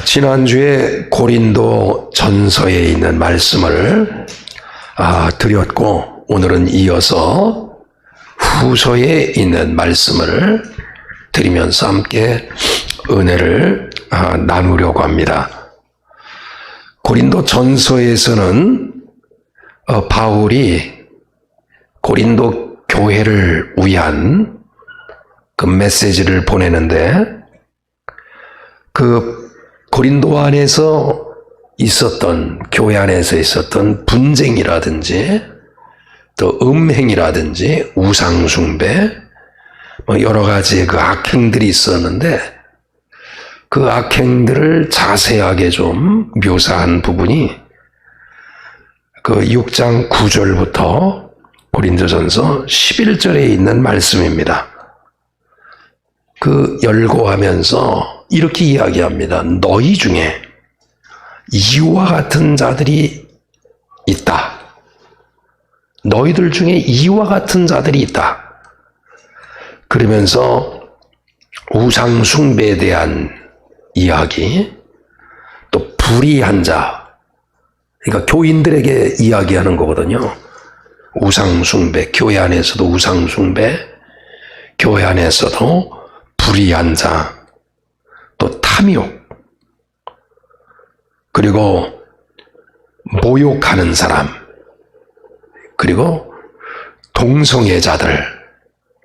지난주에 고린도 전서에 있는 말씀을 드렸고, 오늘은 이어서 후서에 있는 말씀을 드리면서 함께 은혜를 나누려고 합니다. 고린도 전서에서는 바울이 고린도 교회를 위한 그 메시지를 보내는데, 그 고린도 안에서 있었던, 교회 안에서 있었던 분쟁이라든지 또 음행이라든지 우상숭배, 여러 가지 그 악행들이 있었는데, 그 악행들을 자세하게 좀 묘사한 부분이 그 6장 9절부터 고린도전서 11절에 있는 말씀입니다. 그 열거하면서 이렇게 이야기합니다. 너희 중에 이와 같은 자들이 있다. 너희들 중에 이와 같은 자들이 있다. 그러면서 우상 숭배에 대한 이야기, 또 불의한 자, 그러니까 교인들에게 이야기하는 거거든요. 우상 숭배, 교회 안에서도 우상 숭배, 교회 안에서도 불의한 자, 또 탐욕, 그리고 모욕하는 사람, 그리고 동성애자들,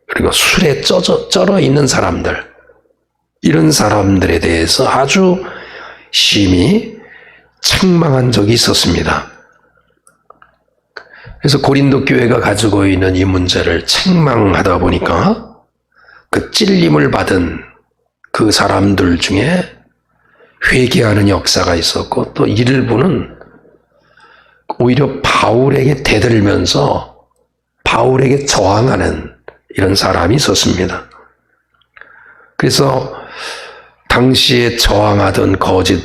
그리고 술에 쩔어 있는 사람들, 이런 사람들에 대해서 아주 심히 책망한 적이 있었습니다. 그래서 고린도 교회가 가지고 있는 이 문제를 책망하다 보니까 그 찔림을 받은 그 사람들 중에 회개하는 역사가 있었고, 또 일부는 오히려 바울에게 대들면서 바울에게 저항하는 이런 사람이 있었습니다. 그래서 당시에 저항하던 거짓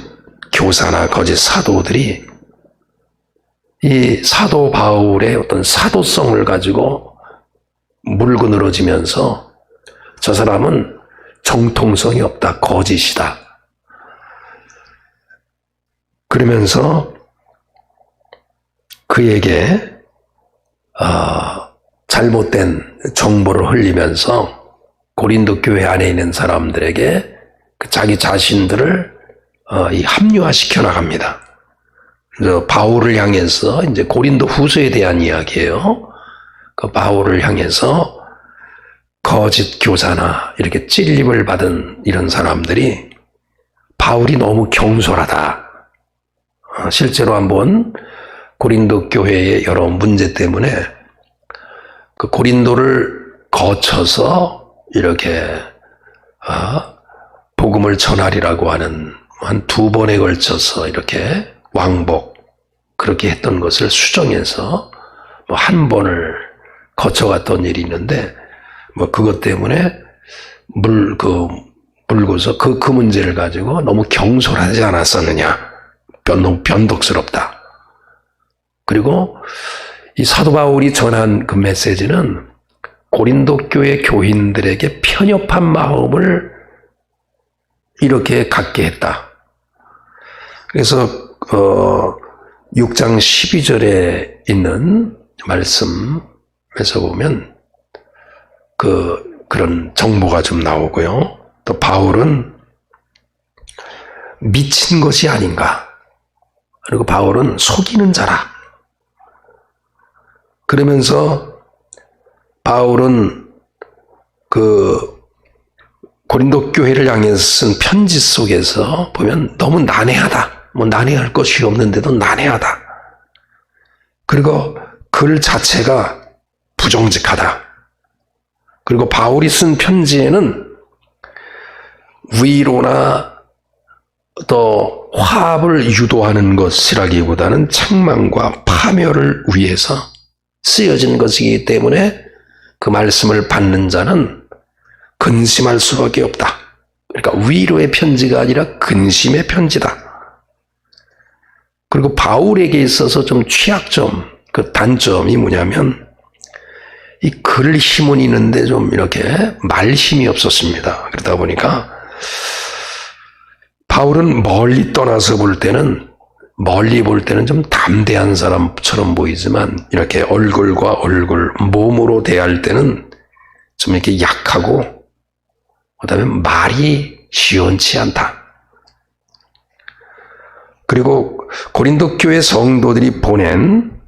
교사나 거짓 사도들이 이 사도 바울의 어떤 사도성을 가지고 물고 늘어지면서 저 사람은 정통성이 없다, 거짓이다. 그러면서 그에게 잘못된 정보를 흘리면서 고린도 교회 안에 있는 사람들에게 자기 자신들을 합리화시켜 나갑니다. 그래서 바울을 향해서, 이제 고린도 후서에 대한 이야기예요. 그 바울을 향해서 거짓 교사나 이렇게 찔림을 받은 이런 사람들이 바울이 너무 경솔하다. 실제로 한번 고린도 교회의 여러 문제 때문에 그 고린도를 거쳐서 이렇게 복음을 전하리라고 하는 한 2번에 걸쳐서 이렇게 왕복 그렇게 했던 것을 수정해서 한 번을 거쳐갔던 일이 있는데, 그것 때문에 물고서 그 문제를 가지고 너무 경솔하지 않았었느냐, 너무 변덕스럽다. 그리고 이 사도 바울이 전한 그 메시지는 고린도 교회 교인들에게 편협한 마음을 이렇게 갖게 했다. 그래서 6장 12절에 있는 말씀에서 보면 그런 정보가 좀 나오고요. 또 바울은 미친 것이 아닌가. 그리고 바울은 속이는 자라. 그러면서 바울은 그 고린도 교회를 향해서 쓴 편지 속에서 보면 너무 난해하다. 난해할 것이 없는데도 난해하다. 그리고 글 자체가 부정직하다. 그리고 바울이 쓴 편지에는 위로나 또 화합을 유도하는 것이라기보다는 책망과 파멸을 위해서 쓰여진 것이기 때문에 그 말씀을 받는 자는 근심할 수밖에 없다. 그러니까 위로의 편지가 아니라 근심의 편지다. 그리고 바울에게 있어서 좀 취약점, 그 단점이 뭐냐면 이 글 힘은 있는데 좀 이렇게 말 힘이 없었습니다. 그러다 보니까 바울은 멀리 떠나서 볼 때는 좀 담대한 사람처럼 보이지만 이렇게 얼굴과 얼굴, 몸으로 대할 때는 좀 이렇게 약하고 그다음에 말이 시원치 않다. 그리고 고린도 교회 성도들이 보낸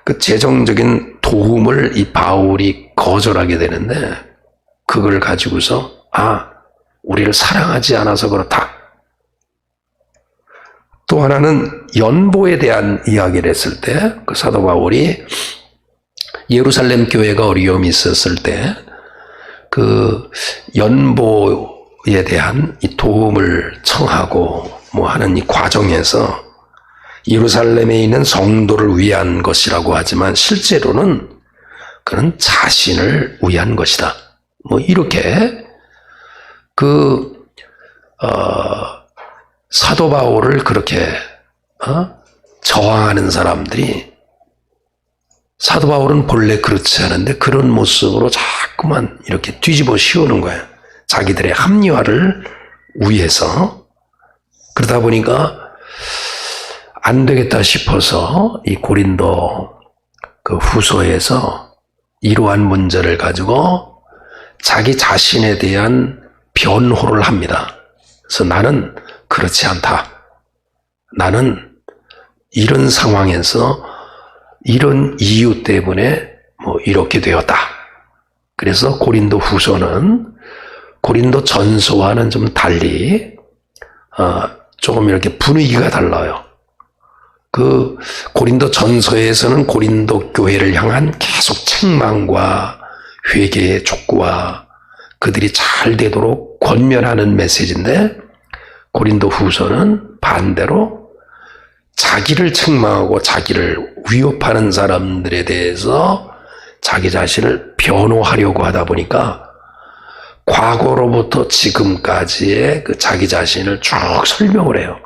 그 재정적인 도움을 이 바울이 거절하게 되는데 그걸 가지고서 우리를 사랑하지 않아서 그렇다. 또 하나는 연보에 대한 이야기를 했을 때 그 사도 바울이 예루살렘 교회가 어려움이 있었을 때 그 연보에 대한 이 도움을 청하고 하는 이 과정에서 예루살렘에 있는 성도를 위한 것이라고 하지만 실제로는 그는 자신을 위한 것이다. 이렇게 사도 바울을 그렇게 저항하는 사람들이 사도 바울은 본래 그렇지 않은데 그런 모습으로 자꾸만 이렇게 뒤집어 씌우는 거예요. 자기들의 합리화를 위해서. 그러다 보니까 안 되겠다 싶어서 이 고린도 그 후서에서 이러한 문제를 가지고 자기 자신에 대한 변호를 합니다. 그래서 나는 그렇지 않다. 나는 이런 상황에서 이런 이유 때문에 이렇게 되었다. 그래서 고린도 후서는 고린도 전서와는 좀 달리 조금 이렇게 분위기가 달라요. 그 고린도 전서에서는 고린도 교회를 향한 계속 책망과 회개의 촉구와 그들이 잘 되도록 권면하는 메시지인데 고린도 후서는 반대로 자기를 책망하고 자기를 위협하는 사람들에 대해서 자기 자신을 변호하려고 하다 보니까 과거로부터 지금까지의 그 자기 자신을 쭉 설명을 해요.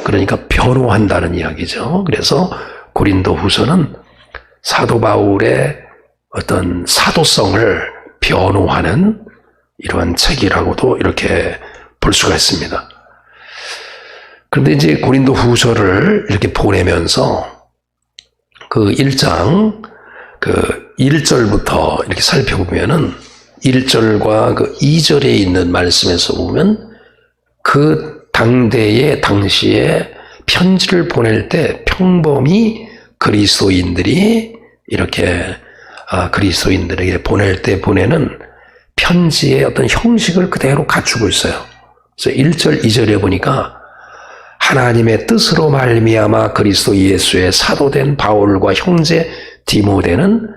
그러니까 변호한다는 이야기죠. 그래서 고린도 후서는 사도 바울의 어떤 사도성을 변호하는 이러한 책이라고도 이렇게 볼 수가 있습니다. 그런데 이제 고린도 후서를 이렇게 보내면서 그 1장 그 1절부터 이렇게 살펴보면은 1절과 그 2절에 있는 말씀에서 보면 그 당시에 편지를 보낼 때 평범히 그리스도인들이 이렇게 그리스도인들에게 보낼 때 보내는 편지의 어떤 형식을 그대로 갖추고 있어요. 그래서 1절, 2절에 보니까 하나님의 뜻으로 말미암아 그리스도 예수의 사도된 바울과 형제 디모데는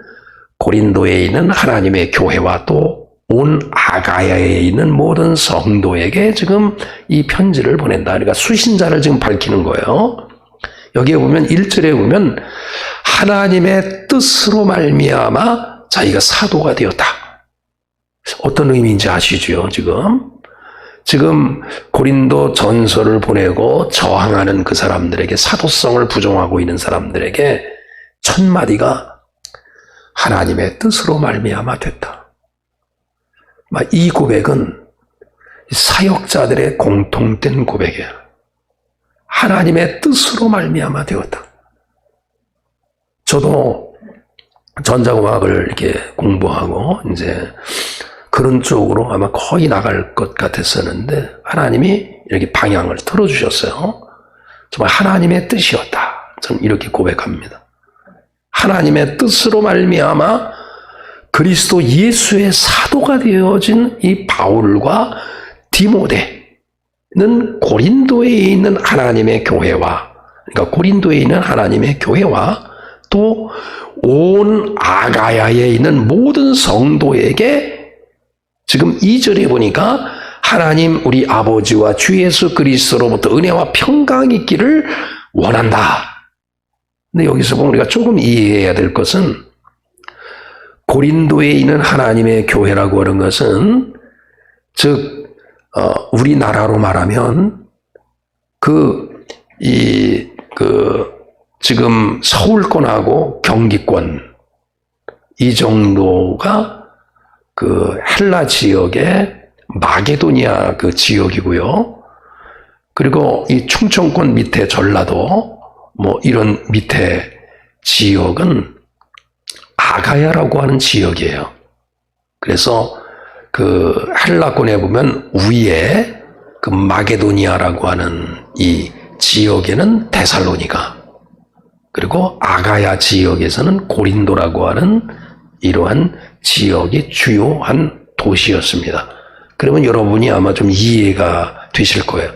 고린도에 있는 하나님의 교회와 또 온 아가야에 있는 모든 성도에게 지금 이 편지를 보낸다. 그러니까 수신자를 지금 밝히는 거예요. 여기에 보면 1절에 보면 하나님의 뜻으로 말미암아 자기가 사도가 되었다. 어떤 의미인지 아시죠? 지금 고린도 전서를 보내고 저항하는 그 사람들에게 사도성을 부정하고 있는 사람들에게 첫 마디가 하나님의 뜻으로 말미암아 됐다. 이 고백은 사역자들의 공통된 고백이에요. 하나님의 뜻으로 말미암아 되었다. 저도 전자공학을 이렇게 공부하고 이제 그런 쪽으로 아마 거의 나갈 것 같았었는데 하나님이 이렇게 방향을 틀어주셨어요. 정말 하나님의 뜻이었다. 저는 이렇게 고백합니다. 하나님의 뜻으로 말미암아 그리스도 예수의 사도가 되어진 이 바울과 디모데는 고린도에 있는 하나님의 교회와 그러니까 고린도에 있는 하나님의 교회와 또 온 아가야에 있는 모든 성도에게 지금 2절에 보니까 하나님 우리 아버지와 주 예수 그리스도로부터 은혜와 평강이 있기를 원한다. 근데 여기서 보면 우리가 조금 이해해야 될 것은 고린도에 있는 하나님의 교회라고 하는 것은 즉 우리나라로 말하면 지금 서울권하고 경기권 이 정도가 그 헬라 지역의 마게도니아 그 지역이고요. 그리고 이 충청권 밑에 전라도 뭐 이런 밑에 지역은 아가야라고 하는 지역이에요. 그래서 그 헬라권에 보면 위에 그 마게도니아라고 하는 이 지역에는 데살로니가, 그리고 아가야 지역에서는 고린도라고 하는 이러한 지역이 주요한 도시였습니다. 그러면 여러분이 아마 좀 이해가 되실 거예요.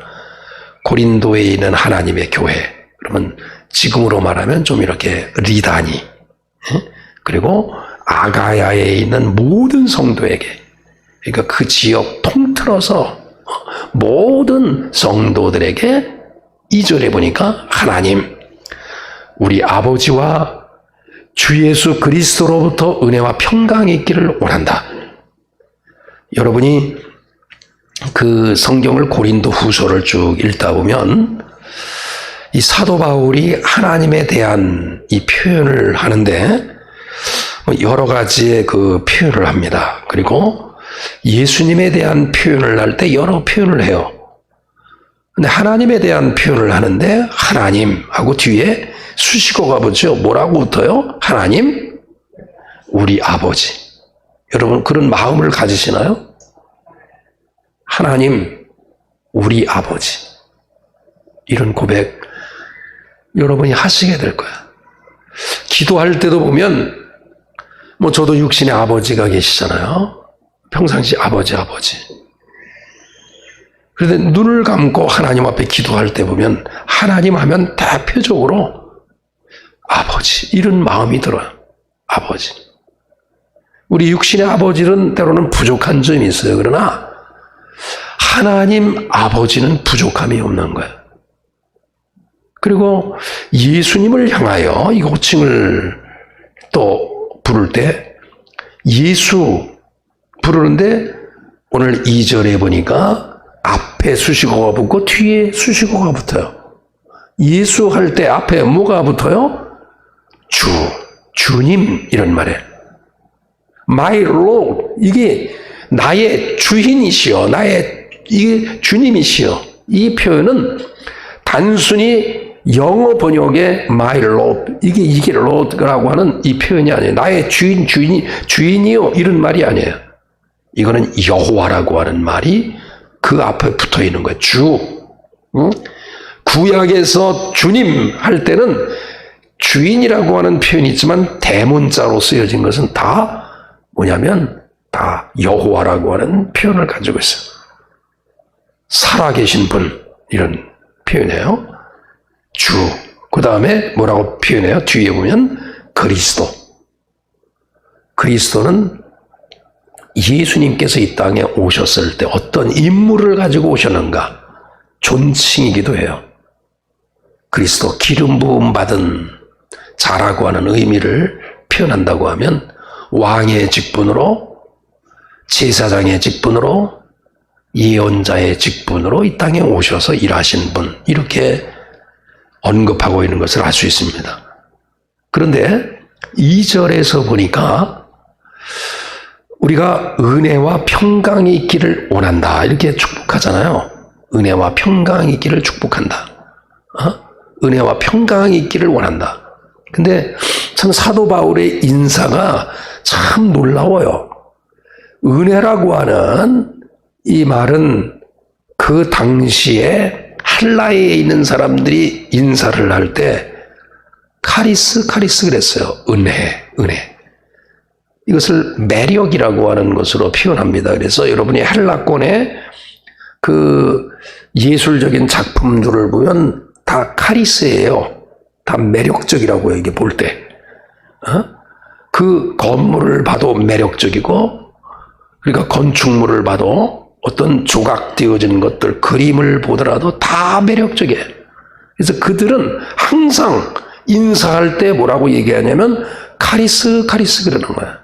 고린도에 있는 하나님의 교회, 그러면 지금으로 말하면 좀 이렇게 리다니, 그리고 아가야에 있는 모든 성도에게, 그러니까 그 지역 통틀어서 모든 성도들에게 2절에 보니까 하나님, 우리 아버지와 주 예수 그리스도로부터 은혜와 평강이 있기를 원한다. 여러분이 그 성경을 고린도 후서를 쭉 읽다 보면 이 사도 바울이 하나님에 대한 이 표현을 하는데 여러 가지의 그 표현을 합니다. 그리고 예수님에 대한 표현을 할 때 여러 표현을 해요. 근데 하나님에 대한 표현을 하는데 하나님하고 뒤에 수식어가 붙죠. 뭐라고 붙어요? 하나님, 우리 아버지. 여러분 그런 마음을 가지시나요? 하나님, 우리 아버지. 이런 고백 여러분이 하시게 될 거야. 기도할 때도 보면 뭐 저도 육신의 아버지가 계시잖아요. 평상시 아버지. 그런데 눈을 감고 하나님 앞에 기도할 때 보면 하나님 하면 대표적으로 아버지, 이런 마음이 들어요. 아버지. 우리 육신의 아버지는 때로는 부족한 점이 있어요. 그러나 하나님 아버지는 부족함이 없는 거예요. 그리고 예수님을 향하여 이 호칭을 또 부를 때 예수 부르는데 오늘 2절에 보니까 앞에 수식어가 붙고 뒤에 수식어가 붙어요. 예수 할 때 앞에 뭐가 붙어요? 주님 이런 말이에요. My Lord, 이게 나의 주인이시여, 이게 주님이시여. 이 표현은 단순히 영어 번역의 my Lord, 이게 Lord라고 하는 이 표현이 아니에요. 나의 주인이요 이런 말이 아니에요. 이거는 여호와라고 하는 말이 그 앞에 붙어 있는 거예요. 주. 구약에서 주님 할 때는 주인이라고 하는 표현이 있지만 대문자로 쓰여진 것은 다 뭐냐면 다 여호와라고 하는 표현을 가지고 있어요. 살아계신 분 이런 표현이에요. 주. 그 다음에 뭐라고 표현해요? 뒤에 보면 그리스도. 그리스도는 예수님께서 이 땅에 오셨을 때 어떤 임무를 가지고 오셨는가? 존칭이기도 해요. 그리스도, 기름 부음 받은 자라고 하는 의미를 표현한다고 하면 왕의 직분으로, 제사장의 직분으로, 예언자의 직분으로 이 땅에 오셔서 일하신 분, 이렇게 언급하고 있는 것을 알 수 있습니다. 그런데 2절에서 보니까 우리가 은혜와 평강이 있기를 원한다 이렇게 축복하잖아요. 은혜와 평강이 있기를 축복한다. 은혜와 평강이 있기를 원한다. 근데 참 사도 바울의 인사가 참 놀라워요. 은혜라고 하는 이 말은 그 당시에 헬라에 있는 사람들이 인사를 할 때 카리스 그랬어요. 은혜. 이것을 매력이라고 하는 것으로 표현합니다. 그래서 여러분이 헬라권의 그 예술적인 작품들을 보면 다 카리스예요. 다 매력적이라고요. 이게 볼 때. 그 건물을 봐도 매력적이고, 그러니까 건축물을 봐도 어떤 조각되어진 것들, 그림을 보더라도 다 매력적이에요. 그래서 그들은 항상 인사할 때 뭐라고 얘기하냐면 카리스 그러는 거야.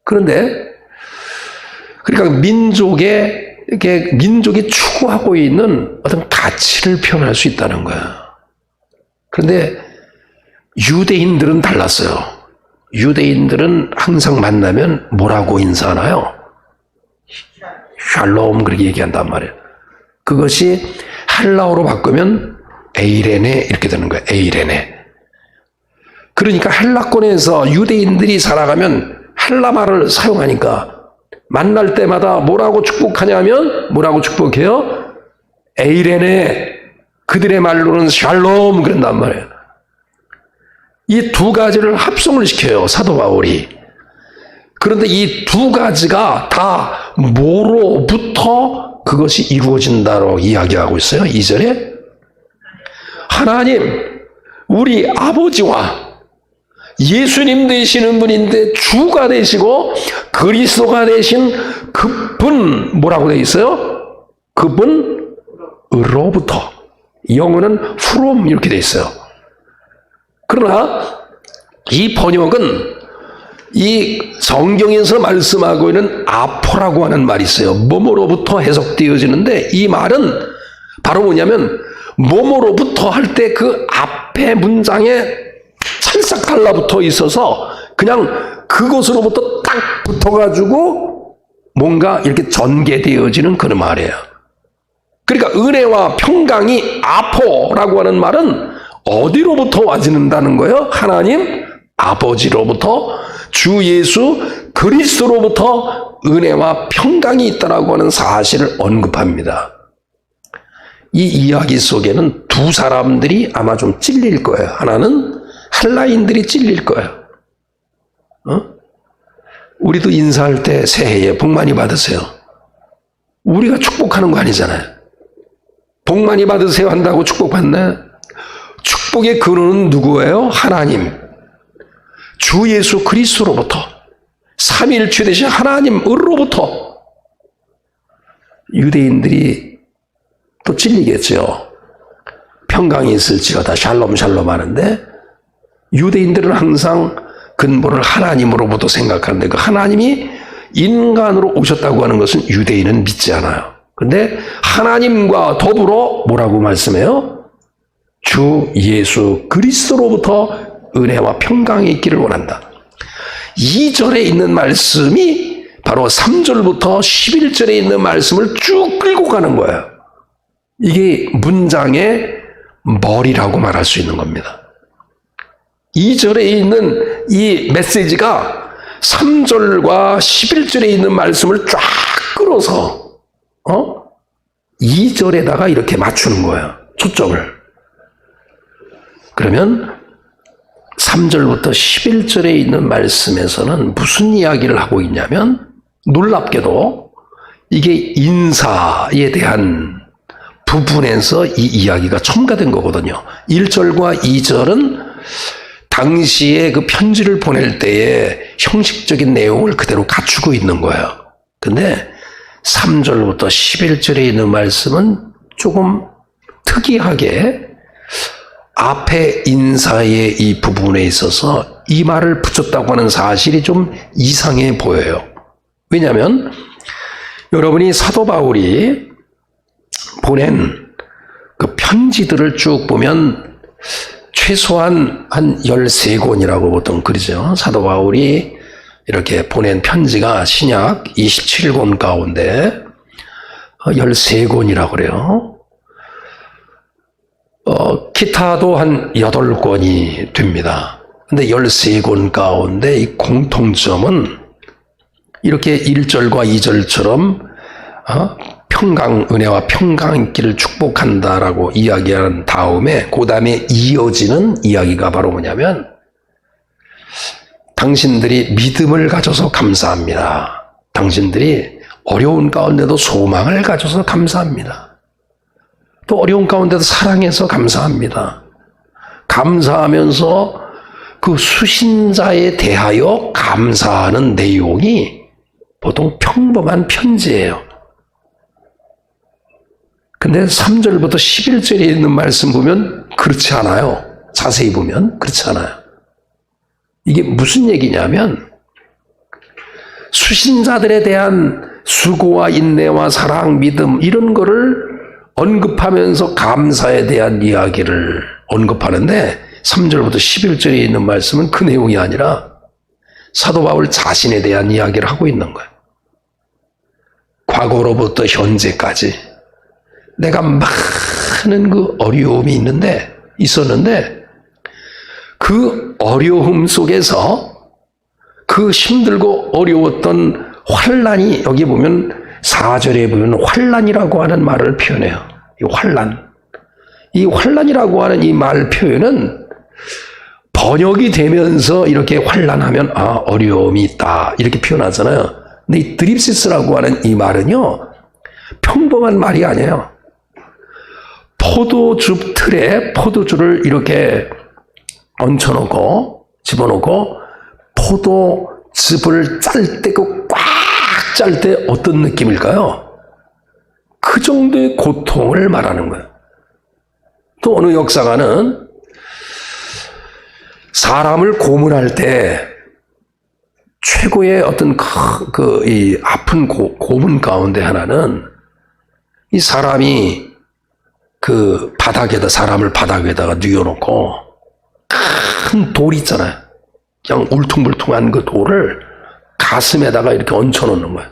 그런데 그러니까 민족이 추구하고 있는 어떤 가치를 표현할 수 있다는 거야. 그런데 유대인들은 달랐어요. 유대인들은 항상 만나면 뭐라고 인사하나요? 샬롬 그렇게 얘기한단 말이에요. 그것이 헬라어로 바꾸면 에이레네 이렇게 되는 거예요. 에이레네. 그러니까 헬라권에서 유대인들이 살아가면 헬라 말을 사용하니까 만날 때마다 뭐라고 축복하냐면 뭐라고 축복해요? 에이레네. 그들의 말로는 샬롬 그런단 말이에요. 이 두 가지를 합성을 시켜요. 사도 바울이. 그런데 이 두 가지가 다 뭐로부터 그것이 이루어진다고 이야기하고 있어요. 2절에 하나님 우리 아버지와 예수님 되시는 분인데 주가 되시고 그리스도가 되신 그분 뭐라고 되어 있어요? 그분으로부터. 영어는 from 이렇게 되어 있어요. 그러나 이 번역은 이 성경에서 말씀하고 있는 아포라고 하는 말이 있어요. 뭐뭐로부터 해석되어지는데 이 말은 바로 뭐냐면 뭐뭐로부터 할 때 그 앞에 문장에 찰싹 달라붙어 있어서 그냥 그것으로부터 딱 붙어가지고 뭔가 이렇게 전개되어지는 그런 말이에요. 그러니까 은혜와 평강이 아포라고 하는 말은 어디로부터 와지는다는 거예요? 하나님 아버지로부터 주 예수 그리스도로부터 은혜와 평강이 있다라고 하는 사실을 언급합니다. 이 이야기 속에는 두 사람들이 아마 좀 찔릴 거예요. 하나는 헬라인들이 찔릴 거예요. 우리도 인사할 때 새해에 복 많이 받으세요. 우리가 축복하는 거 아니잖아요. 복 많이 받으세요 한다고 축복받나요? 축복의 근원은 누구예요? 하나님. 주 예수 그리스도로부터 삼위일체 되신 하나님으로부터. 유대인들이 또 찔리겠죠. 평강이 있을지어다 샬롬 샬롬 하는데 유대인들은 항상 근본을 하나님으로부터 생각하는데 그 하나님이 인간으로 오셨다고 하는 것은 유대인은 믿지 않아요. 그런데 하나님과 더불어 뭐라고 말씀해요? 주 예수 그리스도로부터 은혜와 평강이 있기를 원한다. 2절에 있는 말씀이 바로 3절부터 11절에 있는 말씀을 쭉 끌고 가는 거예요. 이게 문장의 머리라고 말할 수 있는 겁니다. 2절에 있는 이 메시지가 3절과 11절에 있는 말씀을 쫙 끌어서 2절에다가 이렇게 맞추는 거예요. 초점을. 그러면 3절부터 11절에 있는 말씀에서는 무슨 이야기를 하고 있냐면 놀랍게도 이게 인사에 대한 부분에서 이 이야기가 첨가된 거거든요. 1절과 2절은 당시에 그 편지를 보낼 때의 형식적인 내용을 그대로 갖추고 있는 거예요. 근데 3절부터 11절에 있는 말씀은 조금 특이하게 앞에 인사의 이 부분에 있어서 이 말을 붙였다고 하는 사실이 좀 이상해 보여요. 왜냐하면 여러분이 사도 바울이 보낸 그 편지들을 쭉 보면 최소한 한 13권이라고 보통 그러죠. 사도 바울이 이렇게 보낸 편지가 신약 27권 가운데 13권이라고 그래요. 기타도 한 8권이 됩니다. 근데 13권 가운데 이 공통점은 이렇게 1절과 2절처럼 평강, 은혜와 평강 있기를 축복한다라고 이야기한 다음에 그 다음에 이어지는 이야기가 바로 뭐냐면 당신들이 믿음을 가져서 감사합니다. 당신들이 어려운 가운데도 소망을 가져서 감사합니다. 또 어려운 가운데도 사랑해서 감사합니다. 감사하면서 그 수신자에 대하여 감사하는 내용이 보통 평범한 편지예요. 근데 3절부터 11절에 있는 말씀 보면 그렇지 않아요. 자세히 보면 그렇지 않아요. 이게 무슨 얘기냐면 수신자들에 대한 수고와 인내와 사랑, 믿음 이런 거를 언급하면서 감사에 대한 이야기를 언급하는데 3절부터 11절에 있는 말씀은 그 내용이 아니라 사도 바울 자신에 대한 이야기를 하고 있는 거예요. 과거로부터 현재까지 내가 많은 그 어려움이 있었는데 그 어려움 속에서 그 힘들고 어려웠던 환난이 여기 보면 4절에 보면 환난이라고 하는 말을 표현해요. 이 환난. 이 환난이라고 하는 이 말 표현은 번역이 되면서 이렇게 환난하면 어려움이 있다 이렇게 표현하잖아요. 근데 이 드립시스라고 하는 이 말은요 평범한 말이 아니에요. 포도즙 틀에 포도주를 이렇게 얹혀놓고 집어넣고 포도즙을 짤 때 그 꽉 짤 때 어떤 느낌일까요? 그 정도의 고통을 말하는 거예요. 또 어느 역사가는 사람을 고문할 때 최고의 어떤 이 아픈 고문 가운데 하나는 이 사람이 그 사람을 바닥에다가 뉘어놓고 큰 돌 있잖아요. 그냥 울퉁불퉁한 그 돌을 가슴에다가 이렇게 얹혀놓는 거예요.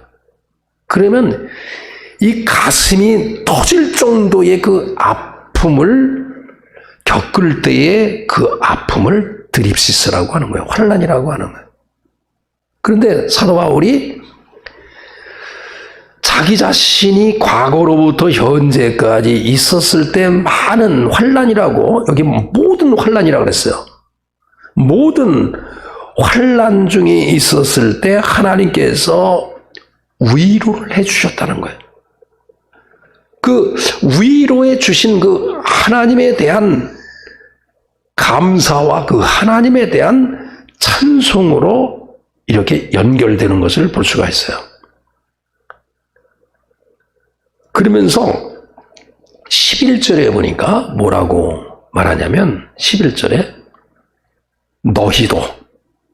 그러면 이 가슴이 터질 정도의 그 아픔을 겪을 때의 그 아픔을 드립시스라고 하는 거예요. 환난이라고 하는 거예요. 그런데 사도 바울이 자기 자신이 과거로부터 현재까지 있었을 때 많은 환난이라고 여기 모든 환난이라고 그랬어요. 모든 환난 중에 있었을 때 하나님께서 위로를 해주셨다는 거예요. 그 위로해 주신 그 하나님에 대한 감사와 그 하나님에 대한 찬송으로 이렇게 연결되는 것을 볼 수가 있어요. 그러면서 11절에 보니까 뭐라고 말하냐면 11절에 너희도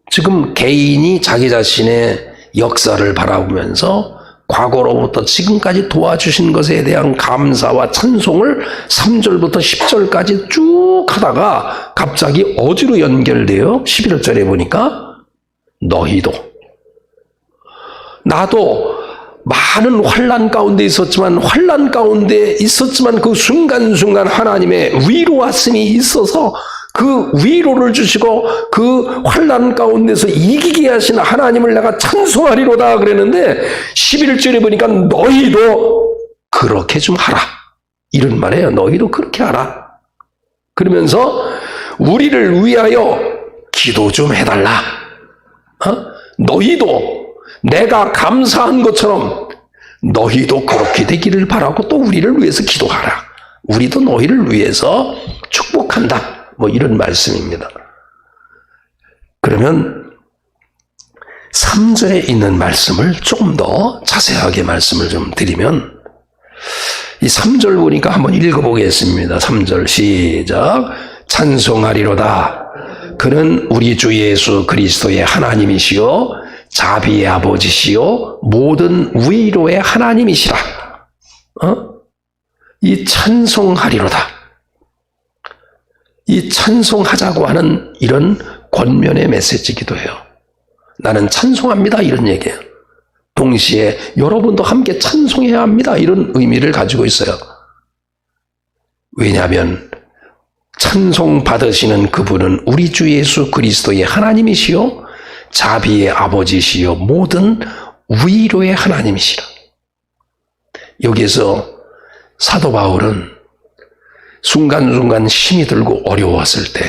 지금 개인이 자기 자신의 역사를 바라보면서 과거로부터 지금까지 도와주신 것에 대한 감사와 찬송을 3절부터 10절까지 쭉 하다가 갑자기 어디로 연결돼요? 11절에 보니까 너희도 나도 많은 환난 가운데 있었지만 그 순간순간 하나님의 위로하심이 있어서 그 위로를 주시고 그 환난 가운데서 이기게 하신 하나님을 내가 찬송하리로다 그랬는데 11절에 보니까 너희도 그렇게 좀 하라 이런 말이에요. 너희도 그렇게 하라. 그러면서 우리를 위하여 기도 좀 해달라. 너희도 내가 감사한 것처럼 너희도 그렇게 되기를 바라고 또 우리를 위해서 기도하라. 우리도 너희를 위해서 축복한다. 뭐 이런 말씀입니다. 그러면 3절에 있는 말씀을 조금 더 자세하게 말씀을 좀 드리면 이 3절 보니까 한번 읽어보겠습니다. 3절 시작. 찬송하리로다. 그는 우리 주 예수 그리스도의 하나님이시요 자비의 아버지시요 모든 위로의 하나님이시라. 이 찬송하리로다. 이 찬송하자고 하는 이런 권면의 메시지이기도 해요. 나는 찬송합니다 이런 얘기예요. 동시에 여러분도 함께 찬송해야 합니다 이런 의미를 가지고 있어요. 왜냐하면 찬송 받으시는 그분은 우리 주 예수 그리스도의 하나님이시요 자비의 아버지시요 모든 위로의 하나님이시라. 여기에서 사도 바울은 순간순간 힘이 들고 어려웠을 때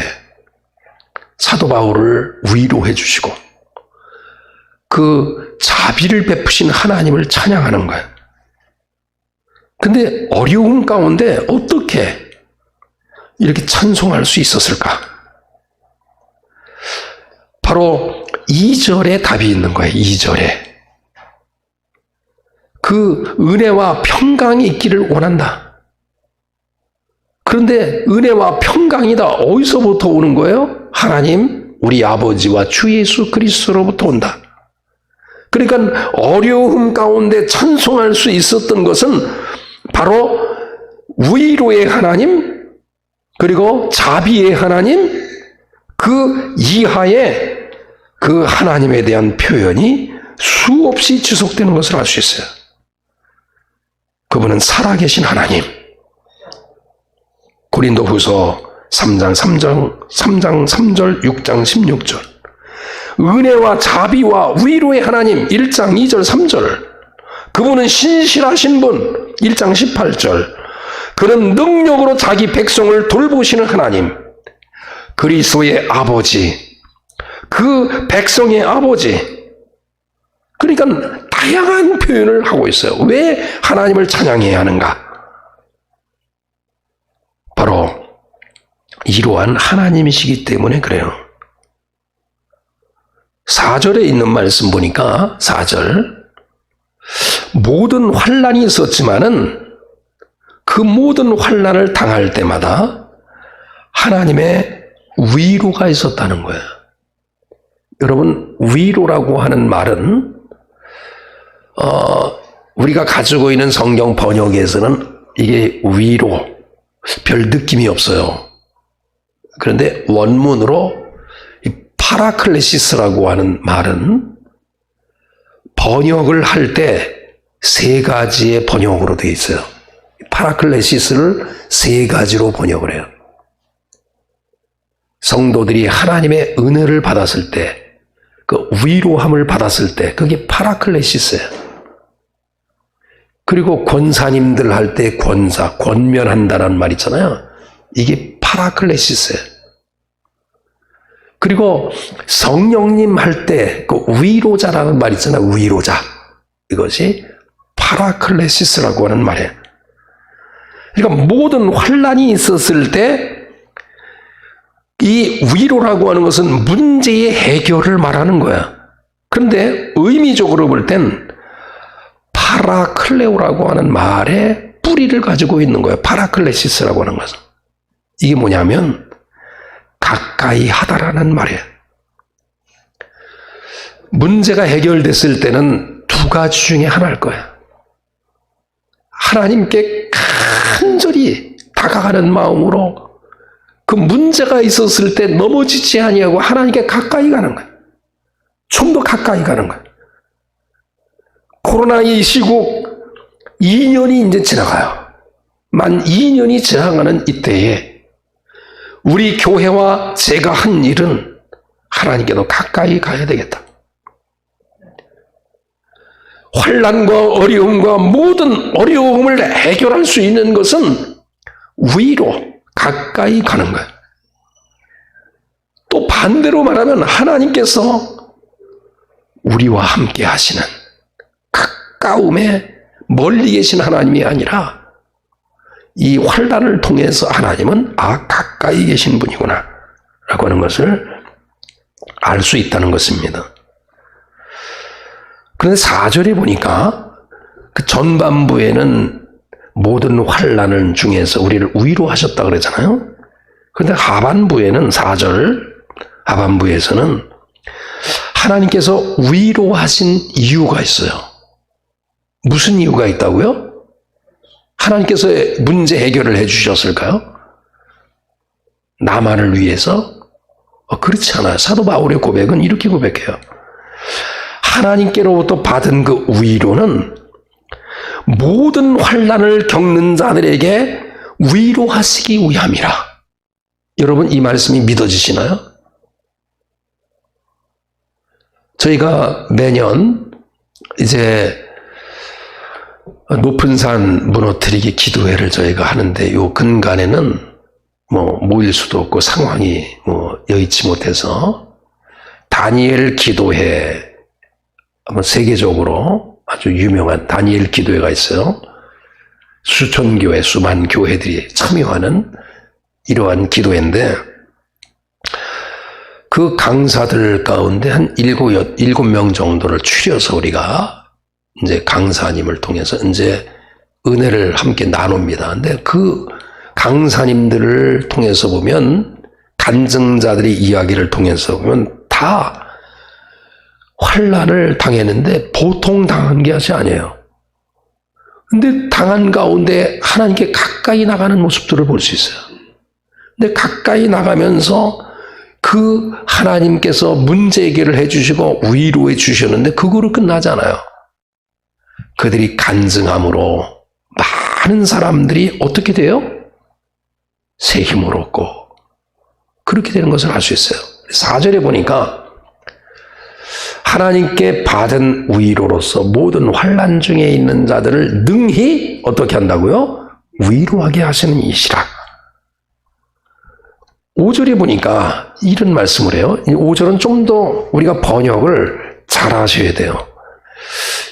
사도 바울을 위로해 주시고 그 자비를 베푸신 하나님을 찬양하는 거예요. 근데 어려움 가운데 어떻게 이렇게 찬송할 수 있었을까? 바로 2절에 답이 있는 거예요. 2절에 그 은혜와 평강이 있기를 원한다. 그런데 은혜와 평강이 다 어디서부터 오는 거예요? 하나님, 우리 아버지와 주 예수 그리스도로부터 온다. 그러니까 어려움 가운데 찬송할 수 있었던 것은 바로 위로의 하나님, 그리고 자비의 하나님, 그 이하에 그 하나님에 대한 표현이 수없이 지속되는 것을 알 수 있어요. 그분은 살아계신 하나님, 고린도후서 3장 3절 6장 16절. 은혜와 자비와 위로의 하나님 1장 2절 3절. 그분은 신실하신 분 1장 18절. 그는 능력으로 자기 백성을 돌보시는 하나님, 그리스도의 아버지, 그 백성의 아버지. 그러니까 다양한 표현을 하고 있어요. 왜 하나님을 찬양해야 하는가? 바로 이러한 하나님이시기 때문에 그래요. 4절에 있는 말씀 보니까 4절, 모든 환난이 있었지만은 그 모든 환난을 당할 때마다 하나님의 위로가 있었다는 거예요. 여러분, 위로라고 하는 말은 우리가 가지고 있는 성경 번역에서는 이게 위로, 별 느낌이 없어요. 그런데 원문으로 이 파라클레시스라고 하는 말은 번역을 할 때 세 가지의 번역으로 되어 있어요. 파라클레시스를 세 가지로 번역을 해요. 성도들이 하나님의 은혜를 받았을 때, 그 위로함을 받았을 때, 그게 파라클레시스예요. 그리고 권사님들 할 때 권사, 권면한다는 말 있잖아요. 이게 파라클레시스예요. 그리고 성령님 할 때 그 위로자라는 말 있잖아요. 위로자. 이것이 파라클레시스라고 하는 말이에요. 그러니까 모든 환난이 있었을 때 이 위로라고 하는 것은 문제의 해결을 말하는 거야. 그런데 의미적으로 볼 땐 파라클레오라고 하는 말의 뿌리를 가지고 있는 거예요. 파라클레시스라고 하는 것은. 이게 뭐냐면 가까이 하다라는 말이에요. 문제가 해결됐을 때는 두 가지 중에 하나일 거야. 하나님께 간절히 다가가는 마음으로 그 문제가 있었을 때 넘어지지 아니하고 하나님께 가까이 가는 거야. 좀 더 가까이 가는 거야. 코로나 이 시국 2년이 이제 지나가요. 만 2년이 지나가는 이때에 우리 교회와 제가 한 일은 하나님께도 가까이 가야 되겠다. 환난과 어려움과 모든 어려움을 해결할 수 있는 것은 위로 가까이 가는 거예요. 또 반대로 말하면 하나님께서 우리와 함께 하시는 가까움에 멀리 계신 하나님이 아니라 이 환난을 통해서 하나님은 가까이 계신 분이구나 라고 하는 것을 알 수 있다는 것입니다. 그런데 4절에 보니까 그 전반부에는 모든 환난 중에서 우리를 위로하셨다 그러잖아요. 그런데 하반부에는 4절 하반부에서는 하나님께서 위로하신 이유가 있어요. 무슨 이유가 있다고요? 하나님께서 문제 해결을 해주셨을까요? 나만을 위해서? 그렇지 않아요. 사도 바울의 고백은 이렇게 고백해요. 하나님께로부터 받은 그 위로는 모든 환난을 겪는 자들에게 위로하시기 위함이라. 여러분, 이 말씀이 믿어지시나요? 저희가 매년 이제 높은 산 무너뜨리기 기도회를 저희가 하는데 요 근간에는 모일 수도 없고 상황이 여의치 못해서 다니엘 기도회, 세계적으로 아주 유명한 다니엘 기도회가 있어요. 수천 교회, 수만 교회들이 참여하는 이러한 기도회인데 그 강사들 가운데 한 7명 정도를 추려서 우리가 이제 강사님을 통해서 이제 은혜를 함께 나눕니다. 근데 그 강사님들을 통해서 보면 간증자들의 이야기를 통해서 보면 다 환난을 당했는데 보통 당한 게 아니에요. 근데 당한 가운데 하나님께 가까이 나가는 모습들을 볼 수 있어요. 근데 가까이 나가면서 그 하나님께서 문제 해결을 해주시고 위로해 주셨는데 그거로 끝나지 않아요. 그들이 간증함으로 많은 사람들이 어떻게 돼요? 새 힘을 얻고 그렇게 되는 것을 알 수 있어요. 4절에 보니까 하나님께 받은 위로로서 모든 환난 중에 있는 자들을 능히 어떻게 한다고요? 위로하게 하시는 이시라. 5절에 보니까 이런 말씀을 해요. 5절은 좀 더 우리가 번역을 잘 하셔야 돼요.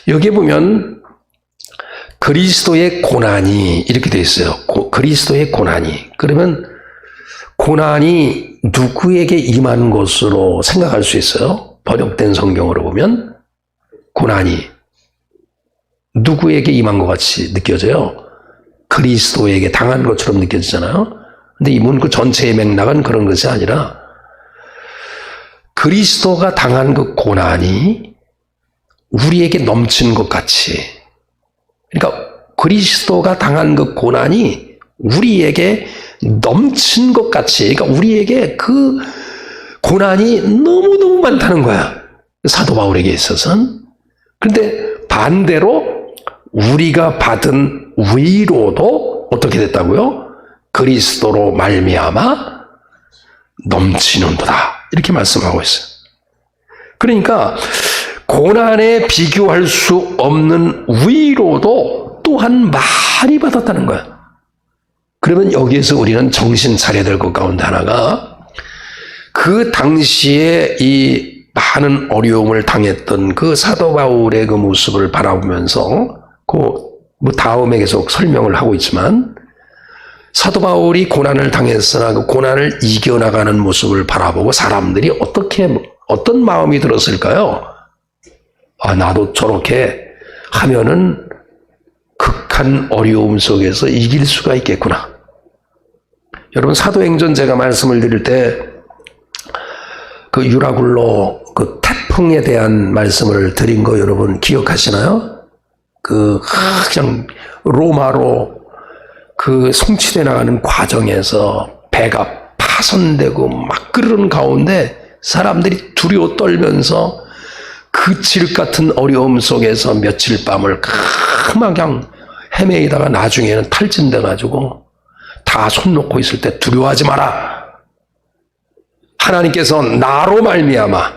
여기에 보면 그리스도의 고난이 이렇게 되어 있어요. 그리스도의 고난이. 그러면 고난이 누구에게 임한 것으로 생각할 수 있어요? 번역된 성경으로 보면 고난이 누구에게 임한 것 같이 느껴져요? 그리스도에게 당한 것처럼 느껴지잖아요. 근데 이 문구 전체의 맥락은 그런 것이 아니라 그리스도가 당한 그 고난이 우리에게 넘친 것 같이, 그러니까 그리스도가 당한 그 고난이 우리에게 넘친 것 같이, 그러니까 우리에게 그 고난이 너무너무 많다는 거야. 사도 바울에게 있어서는. 그런데 반대로 우리가 받은 위로도 어떻게 됐다고요? 그리스도로 말미암아 넘치는도다. 이렇게 말씀하고 있어요. 그러니까 고난에 비교할 수 없는 위로도 또한 많이 받았다는 거야. 그러면 여기에서 우리는 정신 차려야 될 것 가운데 하나가 그 당시에 이 많은 어려움을 당했던 그 사도 바울의 그 모습을 바라보면서 그 다음에 계속 설명을 하고 있지만 사도 바울이 고난을 당했으나 그 고난을 이겨나가는 모습을 바라보고 사람들이 어떤 마음이 들었을까요? 아, 나도 저렇게 하면은 극한 어려움 속에서 이길 수가 있겠구나. 여러분, 사도행전 제가 말씀을 드릴 때 그 유라굴로 그 태풍에 대한 말씀을 드린 거 여러분 기억하시나요? 그냥 로마로 그 송치돼 나가는 과정에서 배가 파손되고 막 끓는 가운데 사람들이 두려워 떨면서 그 질 같은 어려움 속에서 며칠 밤을 그냥 헤매이다가 나중에는 탈진돼가지고 다 손 놓고 있을 때 두려워하지 마라. 하나님께서 나로 말미암아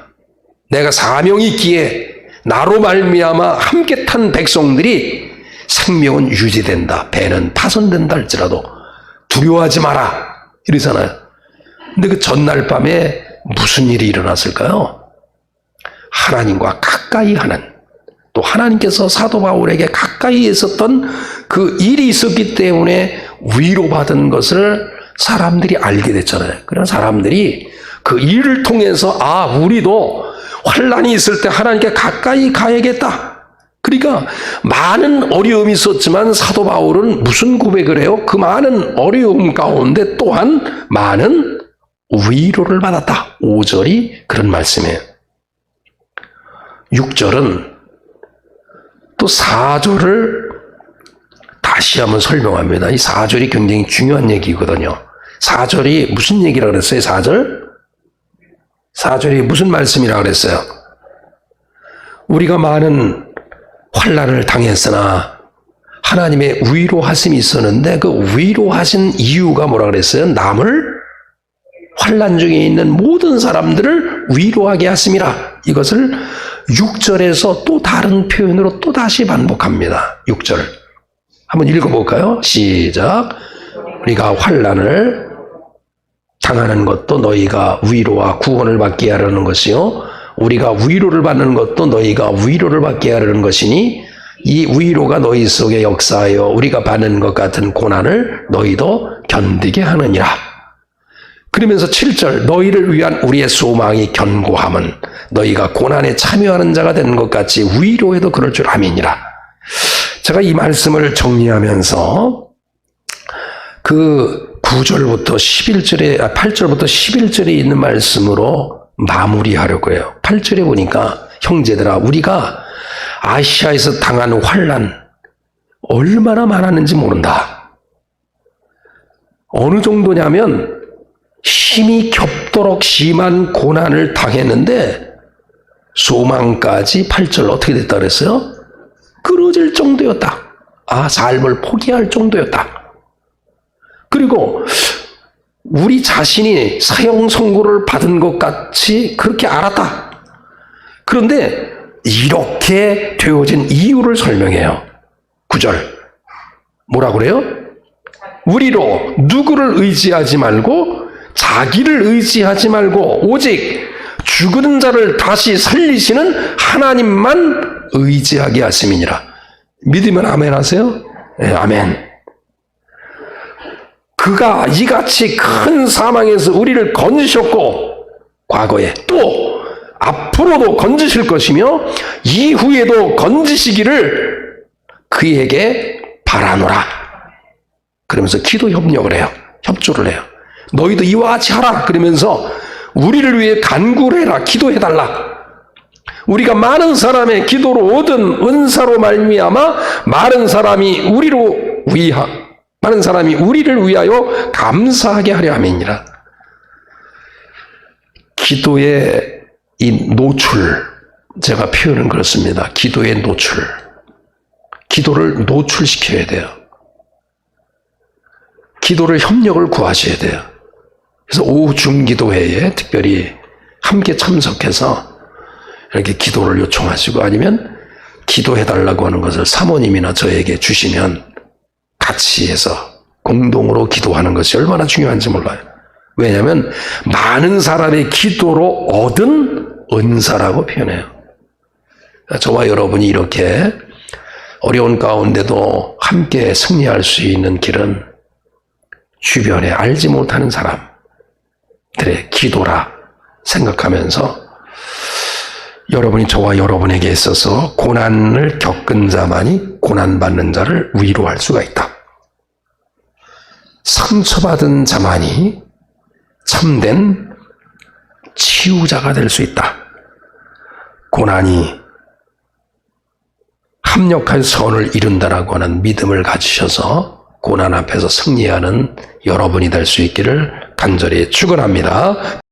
내가 사명이 있기에 나로 말미암아 함께 탄 백성들이 생명은 유지된다. 배는 파손된다 할지라도 두려워하지 마라. 이러잖아요. 근데 그 전날 밤에 무슨 일이 일어났을까요? 하나님과 가까이 하는, 또 하나님께서 사도 바울에게 가까이 있었던 그 일이 있었기 때문에 위로받은 것을 사람들이 알게 됐잖아요. 그런 사람들이 그 일을 통해서 우리도 환난이 있을 때 하나님께 가까이 가야겠다. 그러니까 많은 어려움이 있었지만 사도 바울은 무슨 고백을 해요? 그 많은 어려움 가운데 또한 많은 위로를 받았다. 5절이 그런 말씀이에요. 6절은 또 4절을 다시 한번 설명합니다. 이 4절이 굉장히 중요한 얘기거든요. 4절이 무슨 얘기라고 그랬어요? 4절이 무슨 말씀이라고 그랬어요? 우리가 많은 환난을 당했으나 하나님의 위로하심이 있었는데 그 위로하신 이유가 뭐라 그랬어요? 남을 환난 중에 있는 모든 사람들을 위로하게 하심이라. 이것을 6절에서 또 다른 표현으로 또 다시 반복합니다. 6절 한번 읽어볼까요? 시작. 우리가 환난을 당하는 것도 너희가 위로와 구원을 받게 하려는 것이요 우리가 위로를 받는 것도 너희가 위로를 받게 하려는 것이니 이 위로가 너희 속에 역사하여 우리가 받는 것 같은 고난을 너희도 견디게 하느니라. 그러면서 7절 너희를 위한 우리의 소망이 견고함은 너희가 고난에 참여하는 자가 되는 것 같이 위로에도 그럴 줄 아미니라. 제가 이 말씀을 정리하면서 그 9절부터 11절에 8절부터 11절에 있는 말씀으로 마무리하려고 해요. 8절에 보니까 형제들아 우리가 아시아에서 당한 환난 얼마나 많았는지 모른다. 어느 정도냐면 힘이 겹도록 심한 고난을 당했는데 소망까지 8절 어떻게 됐다 그랬어요? 끊어질 정도였다. 삶을 포기할 정도였다. 그리고 우리 자신이 사형 선고를 받은 것 같이 그렇게 알았다. 그런데 이렇게 되어진 이유를 설명해요. 9절. 뭐라 그래요? 우리로 누구를 의지하지 말고 자기를 의지하지 말고 오직 죽은 자를 다시 살리시는 하나님만 의지하게 하심이니라. 믿으면 아멘 하세요? 네, 아멘. 그가 이같이 큰 사망에서 우리를 건지셨고 과거에 또 앞으로도 건지실 것이며 이후에도 건지시기를 그에게 바라노라. 그러면서 기도 협력을 해요. 협조를 해요. 너희도 이와 같이 하라. 그러면서 우리를 위해 간구를 해라. 기도해달라. 우리가 많은 사람의 기도로 얻은 은사로 말미암아 많은 사람이 우리를 위하여 감사하게 하려 함이니라. 기도의 이 노출, 제가 표현은 그렇습니다. 기도의 노출. 기도를 노출시켜야 돼요. 기도를 협력을 구하셔야 돼요. 그래서 오후 중기도회에 특별히 함께 참석해서 이렇게 기도를 요청하시고 아니면 기도해달라고 하는 것을 사모님이나 저에게 주시면 같이 해서 공동으로 기도하는 것이 얼마나 중요한지 몰라요. 왜냐하면 많은 사람의 기도로 얻은 은사라고 표현해요. 저와 여러분이 이렇게 어려운 가운데도 함께 승리할 수 있는 길은 주변에 알지 못하는 사람들의 기도라 생각하면서 여러분이 저와 여러분에게 있어서 고난을 겪은 자만이 고난받는 자를 위로할 수가 있다. 상처받은 자만이 참된 치유자가 될 수 있다. 고난이 합력한 선을 이룬다라고 하는 믿음을 가지셔서 고난 앞에서 승리하는 여러분이 될 수 있기를 간절히 축원합니다.